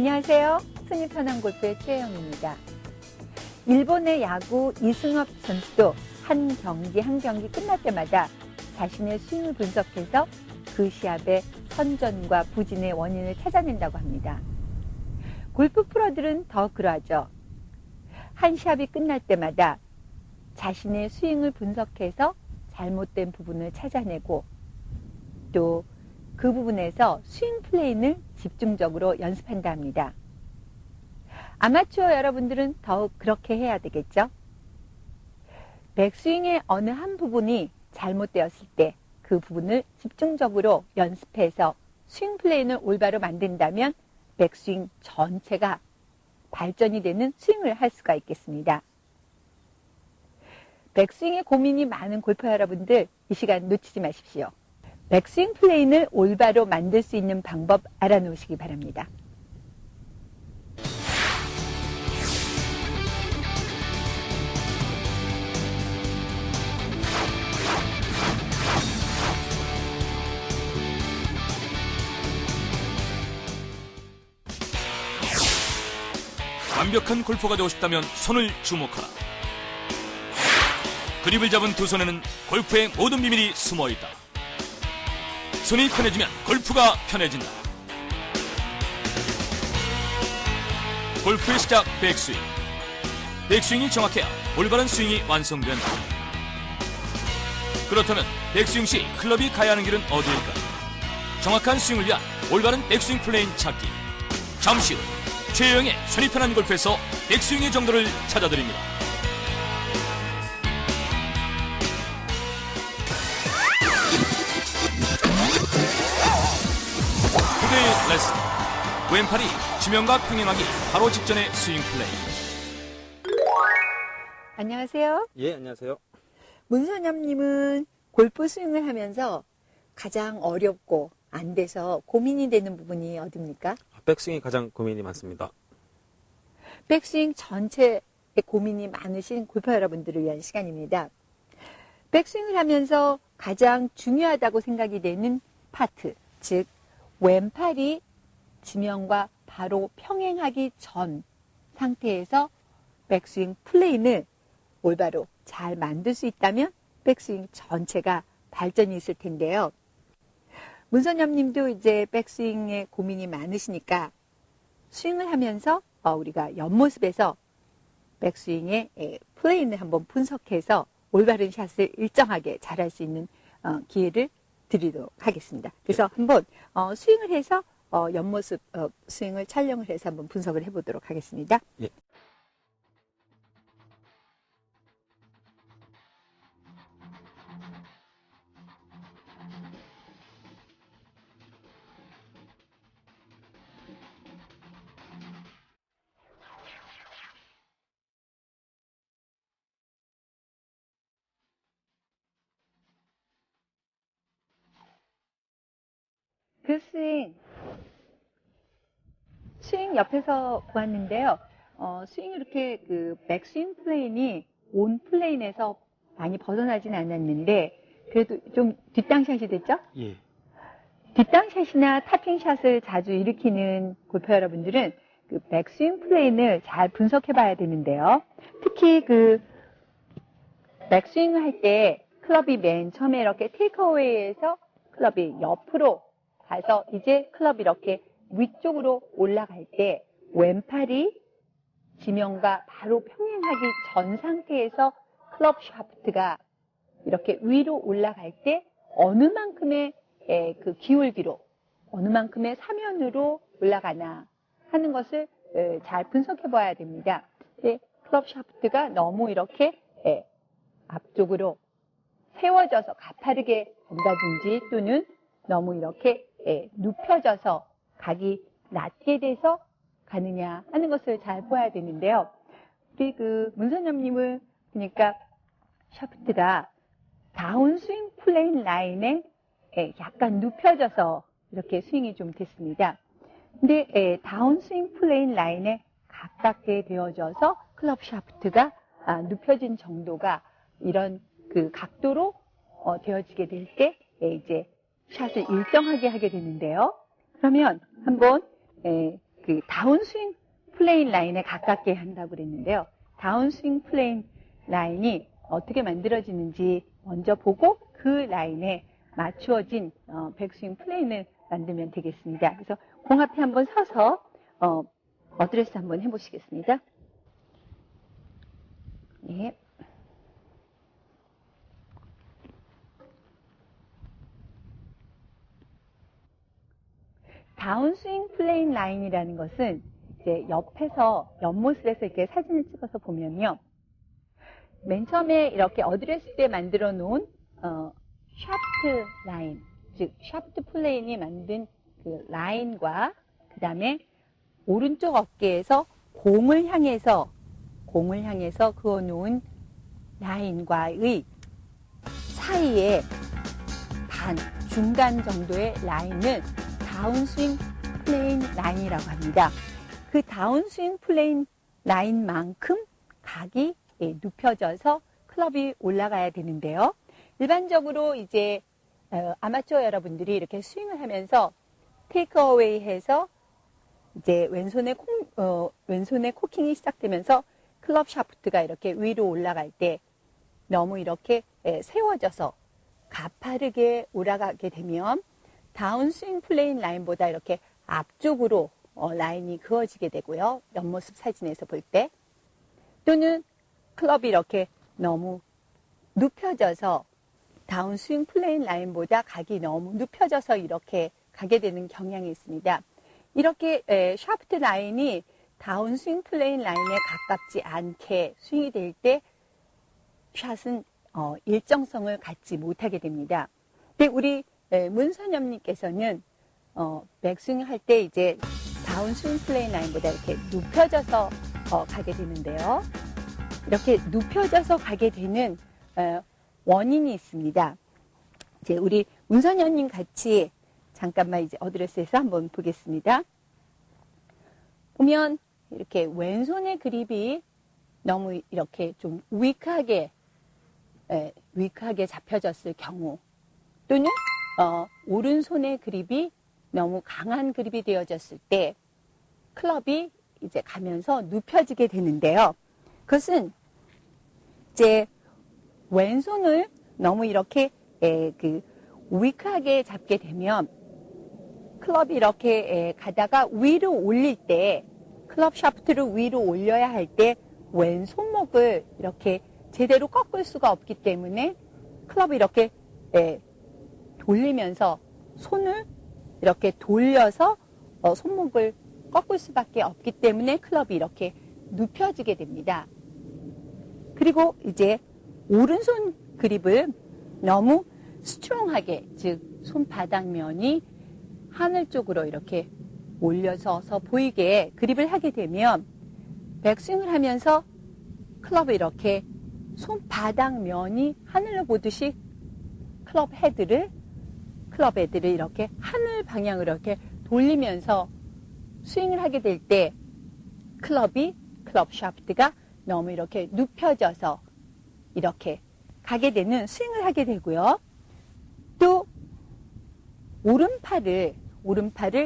안녕하세요. 손이 편한 골프의 최혜영입니다. 일본의 야구 이승엽 선수도 한 경기 한 경기 끝날 때마다 자신의 스윙을 분석해서 그 시합의 선전과 부진의 원인을 찾아낸다고 합니다. 골프 프로들은 더 그러하죠. 한 시합이 끝날 때마다 자신의 스윙을 분석해서 잘못된 부분을 찾아내고 또 그 부분에서 스윙 플레이를 집중적으로 연습한다 합니다. 아마추어 여러분들은 더욱 그렇게 해야 되겠죠? 백스윙의 어느 한 부분이 잘못되었을 때 그 부분을 집중적으로 연습해서 스윙 플레이를 올바로 만든다면 백스윙 전체가 발전이 되는 스윙을 할 수가 있겠습니다. 백스윙에 고민이 많은 골퍼 여러분들, 이 시간 놓치지 마십시오. 백스윙 플레이를 올바로 만들 수 있는 방법 알아놓으시기 바랍니다. 완벽한 골퍼가 되고 싶다면 손을 주목하라. 그립을 잡은 두 손에는 골프의 모든 비밀이 숨어있다. 손이 편해지면 골프가 편해진다. 골프의 시작 백스윙. 백스윙이 정확해야 올바른 스윙이 완성된다. 그렇다면 백스윙 시 클럽이 가야 하는 길은 어디일까? 정확한 스윙을 위한 올바른 백스윙 플레인 찾기. 잠시 후 최혜영의 손이 편한 골프에서 백스윙의 정도를 찾아드립니다. 투데이 레슨. 왼팔이 지면과 평행하기 바로 직전의 스윙 플레이. 안녕하세요. 예, 안녕하세요. 문선엽님은 골프 스윙을 하면서 가장 어렵고 안 돼서 고민이 되는 부분이 어디입니까? 백스윙이 가장 고민이 많습니다. 백스윙 전체에 고민이 많으신 골퍼 여러분들을 위한 시간입니다. 백스윙을 하면서 가장 중요하다고 생각이 되는 파트, 즉 왼팔이 지면과 바로 평행하기 전 상태에서 백스윙 플레이를 올바로 잘 만들 수 있다면 백스윙 전체가 발전이 있을 텐데요. 문선엽 님도 이제 백스윙에 고민이 많으시니까 스윙을 하면서 우리가 옆모습에서 백스윙의 플레이를 한번 분석해서 올바른 샷을 일정하게 잘할 수 있는 기회를 드리도록 하겠습니다. 그래서 한번 스윙을 해서 옆모습 스윙을 촬영을 해서 한번 분석을 해보도록 하겠습니다. 예. 그 스윙 옆에서 보았는데요. 스윙 이렇게 그 백스윙 플레인이 온 플레인에서 많이 벗어나진 않았는데 그래도 좀 뒷땅샷이 됐죠? 예. 뒷땅샷이나 탑핑샷을 자주 일으키는 골퍼 여러분들은 그 백스윙 플레인을 잘 분석해 봐야 되는데요. 특히 그 백스윙을 할 때 클럽이 맨 처음에 이렇게 테이크어웨이에서 클럽이 옆으로 가서 이제 클럽이 이렇게 위쪽으로 올라갈 때 왼팔이 지면과 바로 평행하기 전 상태에서 클럽 샤프트가 이렇게 위로 올라갈 때 어느 만큼의 그 기울기로 어느 만큼의 사면으로 올라가나 하는 것을 잘 분석해 봐야 됩니다. 클럽 샤프트가 너무 이렇게 앞쪽으로 세워져서 가파르게 간다든지 또는 너무 이렇게 눕혀져서 각이 낮게 돼서 가느냐 하는 것을 잘 보아야 되는데요. 우리 그 문선엽님을 보니까 샤프트가 다운스윙 플레인 라인에 약간 눕혀져서 이렇게 스윙이 좀 됐습니다. 근데 다운스윙 플레인 라인에 가깝게 되어져서 클럽 샤프트가 눕혀진 정도가 이런 그 각도로 되어지게 될 때 이제 샷을 일정하게 하게 되는데요. 그러면 한번 그 다운스윙 플레인 라인에 가깝게 한다고 그랬는데요. 다운스윙 플레인 라인이 어떻게 만들어지는지 먼저 보고 그 라인에 맞추어진 백스윙 플레인을 만들면 되겠습니다. 그래서 공 앞에 한번 서서 어드레스 한번 해보시겠습니다. 네. 다운스윙 플레인 라인이라는 것은 이제 옆에서 옆모습에서 이렇게 사진을 찍어서 보면요. 맨 처음에 이렇게 어드레스 때 만들어 놓은 샤프트 라인, 즉 샤프트 플레인이 만든 그 라인과 그 다음에 오른쪽 어깨에서 공을 향해서 그어 놓은 라인과의 사이에 반 중간 정도의 라인을 다운스윙 플레인 라인이라고 합니다. 그 다운스윙 플레인 라인만큼 각이 눕혀져서 클럽이 올라가야 되는데요. 일반적으로 이제 아마추어 여러분들이 이렇게 스윙을 하면서 테이크어웨이 해서 이제 왼손에 코킹이 시작되면서 클럽 샤프트가 이렇게 위로 올라갈 때 너무 이렇게 세워져서 가파르게 올라가게 되면 다운스윙 플레인 라인보다 이렇게 앞쪽으로 라인이 그어지게 되고요. 옆모습 사진에서 볼 때. 또는 클럽이 이렇게 너무 눕혀져서 다운스윙 플레인 라인보다 각이 너무 눕혀져서 이렇게 가게 되는 경향이 있습니다. 이렇게 샤프트 라인이 다운스윙 플레인 라인에 가깝지 않게 스윙이 될 때 샷은 일정성을 갖지 못하게 됩니다. 근데 우리 문선엽님께서는 백스윙 할 때 이제 다운스윙 플레인 라인보다 이렇게 눕혀져서 가게 되는데요. 이렇게 눕혀져서 가게 되는 원인이 있습니다. 이제 우리 문선엽님 같이 잠깐만 이제 어드레스에서 한번 보겠습니다. 보면 이렇게 왼손의 그립이 너무 이렇게 좀 위크하게 잡혀졌을 경우 또는 오른손의 그립이 너무 강한 그립이 되어졌을 때 클럽이 이제 가면서 눕혀지게 되는데요. 그것은 이제 왼손을 너무 이렇게 위크하게 잡게 되면 클럽이 이렇게 가다가 위로 올릴 때 클럽 샤프트를 위로 올려야 할 때 왼손목을 이렇게 제대로 꺾을 수가 없기 때문에 클럽이 이렇게 돌리면서 손을 이렇게 돌려서 손목을 꺾을 수밖에 없기 때문에 클럽이 이렇게 눕혀지게 됩니다. 그리고 이제 오른손 그립을 너무 스트롱하게, 즉 손바닥면이 하늘 쪽으로 이렇게 올려서서 보이게 그립을 하게 되면 백스윙을 하면서 클럽을 이렇게 손바닥면이 하늘로 보듯이 클럽 헤드를 이렇게 하늘 방향으로 이렇게 돌리면서 스윙을 하게 될 때 클럽 샤프트가 너무 이렇게 눕혀져서 이렇게 가게 되는 스윙을 하게 되고요. 또 오른팔을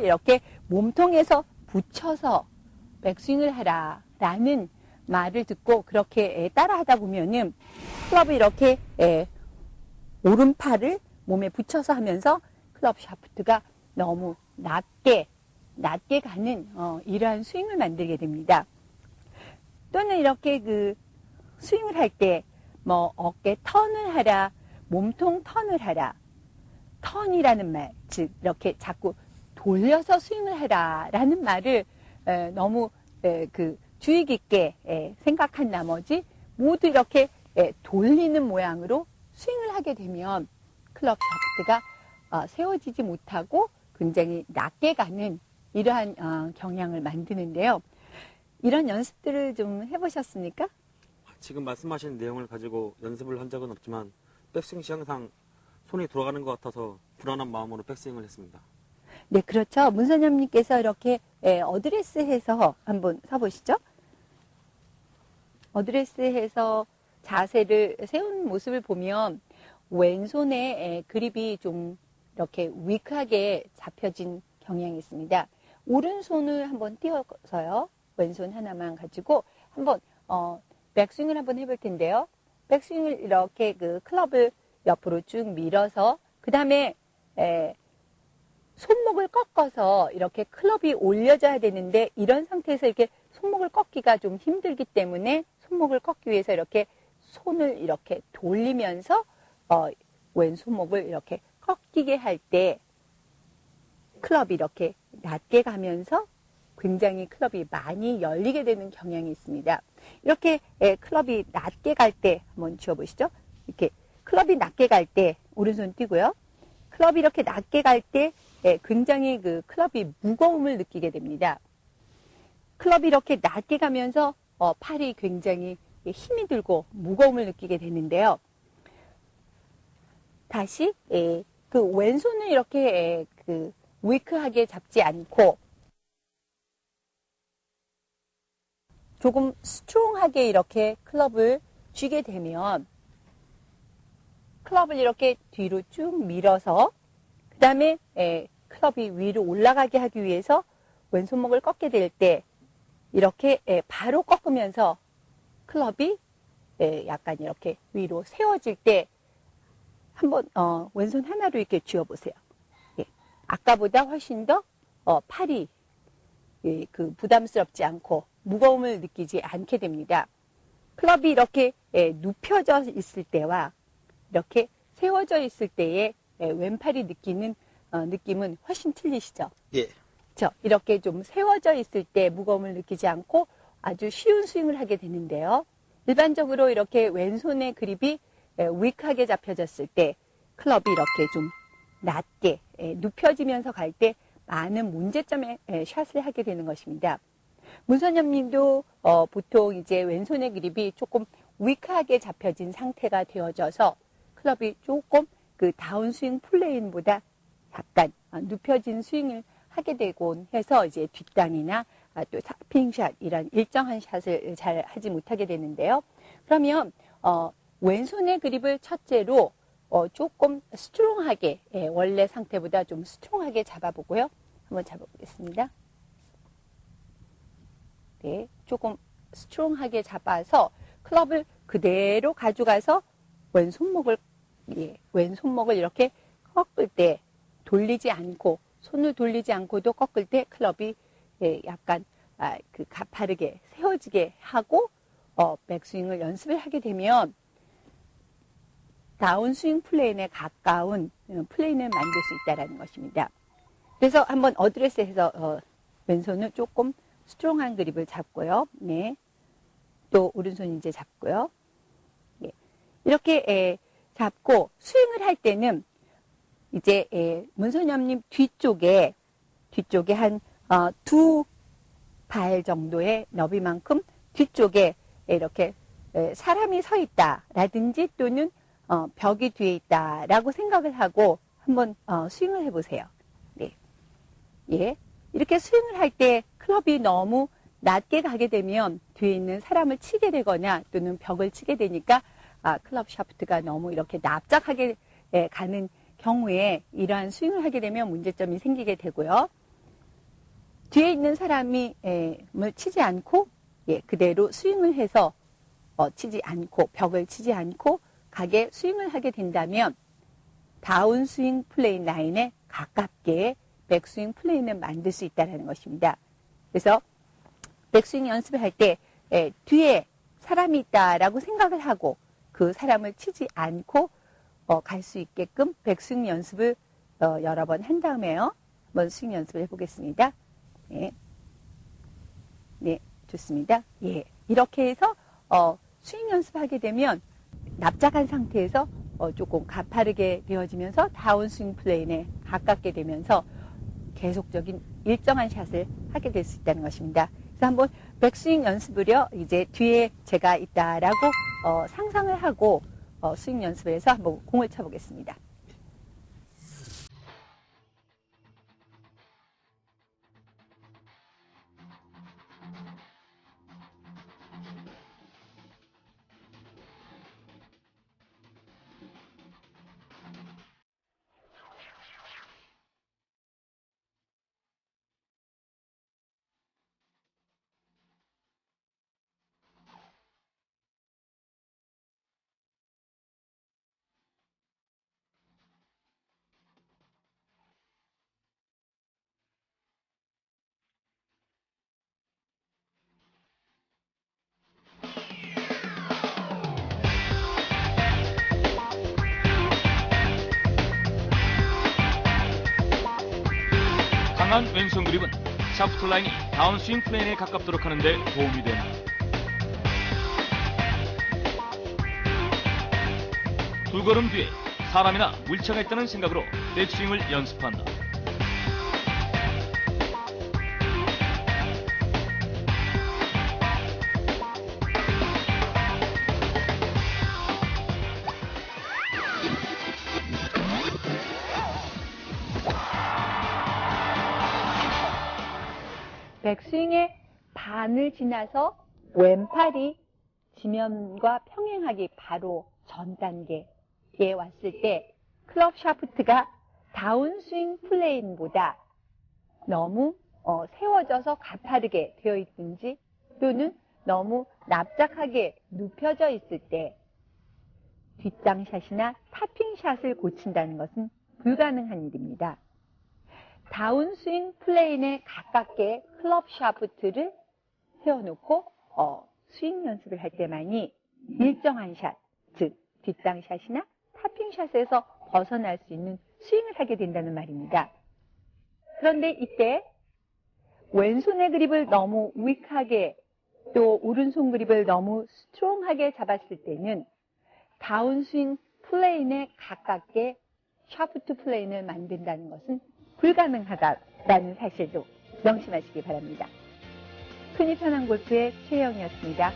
이렇게 몸통에서 붙여서 백스윙을 하라라는 말을 듣고 그렇게 따라 하다 보면은 클럽을 이렇게 오른팔을 몸에 붙여서 하면서 클럽 샤프트가 너무 낮게 가는 이러한 스윙을 만들게 됩니다. 또는 이렇게 스윙을 할 때 뭐 어깨 턴을 하라, 몸통 턴을 하라. 턴이라는 말, 즉 이렇게 자꾸 돌려서 스윙을 하라라는 말을 너무 주의 깊게 생각한 나머지 모두 이렇게 돌리는 모양으로 스윙을 하게 되면 클럽 샤프트가 세워지지 못하고 굉장히 낮게 가는 이러한 경향을 만드는데요. 이런 연습들을 좀 해보셨습니까? 지금 말씀하신 내용을 가지고 연습을 한 적은 없지만 백스윙 시 항상 손이 돌아가는 것 같아서 불안한 마음으로 백스윙을 했습니다. 네, 그렇죠. 문선엽님께서 이렇게 어드레스 해서 한번 서보시죠. 어드레스 해서 자세를 세운 모습을 보면 왼손에 그립이 좀 이렇게 위크하게 잡혀진 경향이 있습니다. 오른손을 한번 띄어서요. 왼손 하나만 가지고 한번 백스윙을 한번 해볼 텐데요. 백스윙을 이렇게 그 클럽을 옆으로 쭉 밀어서 그 다음에 손목을 꺾어서 이렇게 클럽이 올려져야 되는데 이런 상태에서 이렇게 손목을 꺾기가 좀 힘들기 때문에 손목을 꺾기 위해서 이렇게 손을 이렇게 돌리면서 왼손목을 이렇게 꺾이게 할 때 클럽이 이렇게 낮게 가면서 굉장히 클럽이 많이 열리게 되는 경향이 있습니다. 이렇게 클럽이 낮게 갈 때 한번 지워보시죠. 이렇게 클럽이 낮게 갈 때 오른손 띄고요. 클럽이 이렇게 낮게 갈 때 굉장히 그 클럽이 무거움을 느끼게 됩니다. 클럽이 이렇게 낮게 가면서 팔이 굉장히 힘이 들고 무거움을 느끼게 되는데요. 다시 그 왼손을 이렇게 그 위크하게 잡지 않고 조금 스트롱하게 이렇게 클럽을 쥐게 되면 클럽을 이렇게 뒤로 쭉 밀어서 그 다음에 클럽이 위로 올라가게 하기 위해서 왼손목을 꺾게 될 때 이렇게 바로 꺾으면서 클럽이 약간 이렇게 위로 세워질 때 한번 왼손 하나로 이렇게 쥐어보세요. 아까보다 훨씬 더 팔이 그 부담스럽지 않고 무거움을 느끼지 않게 됩니다. 클럽이 이렇게 눕혀져 있을 때와 이렇게 세워져 있을 때의 왼팔이 느끼는 느낌은 훨씬 틀리시죠? 예. 그렇죠? 이렇게 좀 세워져 있을 때 무거움을 느끼지 않고 아주 쉬운 스윙을 하게 되는데요. 일반적으로 이렇게 왼손의 그립이 위크하게 잡혀졌을 때 클럽이 이렇게 좀 낮게 눕혀지면서 갈 때 많은 문제점의 샷을 하게 되는 것입니다. 문선엽 님도 보통 이제 왼손의 그립이 조금 위크하게 잡혀진 상태가 되어져서 클럽이 조금 그 다운스윙 플레인보다 약간 눕혀진 스윙을 하게 되곤 해서 이제 뒷단이나 또 스핀샷 이런 일정한 샷을 잘 하지 못하게 되는데요. 그러면 왼손의 그립을 첫째로 조금 스트롱하게 원래 상태보다 좀 스트롱하게 잡아보고요. 한번 잡아보겠습니다. 네, 조금 스트롱하게 잡아서 클럽을 그대로 가져가서 왼손목을 이렇게 꺾을 때 돌리지 않고 손을 돌리지 않고도 꺾을 때 클럽이 약간 그 가파르게 세워지게 하고 백스윙을 연습을 하게 되면 다운스윙 플레인에 가까운 플레인을 만들 수 있다는 것입니다. 그래서 한번 어드레스해서 왼손을 조금 스트롱한 그립을 잡고요. 네. 또 오른손 이제 잡고요. 네. 이렇게 잡고 스윙을 할 때는 이제 문선엽님 뒤쪽에 한 두 발 정도의 너비만큼 뒤쪽에 이렇게 사람이 서 있다라든지 또는 벽이 뒤에 있다라고 생각을 하고 한번 스윙을 해보세요. 네. 예. 이렇게 스윙을 할 때 클럽이 너무 낮게 가게 되면 뒤에 있는 사람을 치게 되거나 또는 벽을 치게 되니까 클럽 샤프트가 너무 이렇게 납작하게 가는 경우에 이러한 스윙을 하게 되면 문제점이 생기게 되고요. 뒤에 있는 사람이 치지 않고 그대로 스윙을 해서 치지 않고 벽을 치지 않고 가게 스윙을 하게 된다면 다운스윙 플레인 라인에 가깝게 백스윙 플레인을 만들 수 있다는 것입니다. 그래서 백스윙 연습을 할 때 뒤에 사람이 있다라고 생각을 하고 그 사람을 치지 않고 갈 수 있게끔 백스윙 연습을 여러 번 한 다음에요. 한번 스윙 연습을 해보겠습니다. 네. 네, 좋습니다. 예. 이렇게 해서 스윙 연습하게 되면 납작한 상태에서 조금 가파르게 되어지면서 다운스윙 플레인에 가깝게 되면서 계속적인 일정한 샷을 하게 될 수 있다는 것입니다. 그래서 한번 백스윙 연습을요, 이제 뒤에 제가 있다라고 상상을 하고 스윙 연습을 해서 한번 공을 쳐보겠습니다. 다양한 왼손 그립은 샤프트 라인이 다운스윙 플레인에 가깝도록 하는 데 도움이 됩니다. 두 걸음 뒤에 사람이나 물체가 있다는 생각으로 백스윙을 연습한다. 백스윙의 반을 지나서 왼팔이 지면과 평행하기 바로 전 단계에 왔을 때 클럽 샤프트가 다운스윙 플레인보다 너무 세워져서 가파르게 되어 있든지 또는 너무 납작하게 눕혀져 있을 때 뒷장샷이나 타핑샷을 고친다는 것은 불가능한 일입니다. 다운스윙 플레인에 가깝게 클럽 샤프트를 세워놓고 스윙 연습을 할 때만이 일정한 샷, 즉 뒷땅샷이나 타핑샷에서 벗어날 수 있는 스윙을 하게 된다는 말입니다. 그런데 이때 왼손의 그립을 너무 우익하게 또 오른손 그립을 너무 스트롱하게 잡았을 때는 다운스윙 플레인에 가깝게 샤프트 플레인을 만든다는 것은 불가능하다라는 사실도 명심하시기 바랍니다. 손이 편한 골프의 최혜영이었습니다.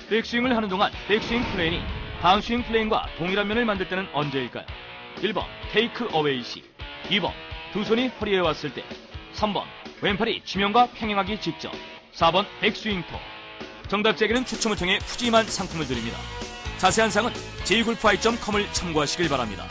백스윙을 하는 동안 백스윙 플레인이 다운스윙 플레인과 동일한 면을 만들 때는 언제일까요? 1번 테이크 어웨이 시, 2번 두 손이 허리에 왔을 때, 3번 왼팔이 지면과 평행하기 직전, 4번 백스윙 포. 정답자에게는 추첨을 통해 푸짐한 상품을 드립니다. 자세한 사항은 jgolf.com을 참고하시길 바랍니다.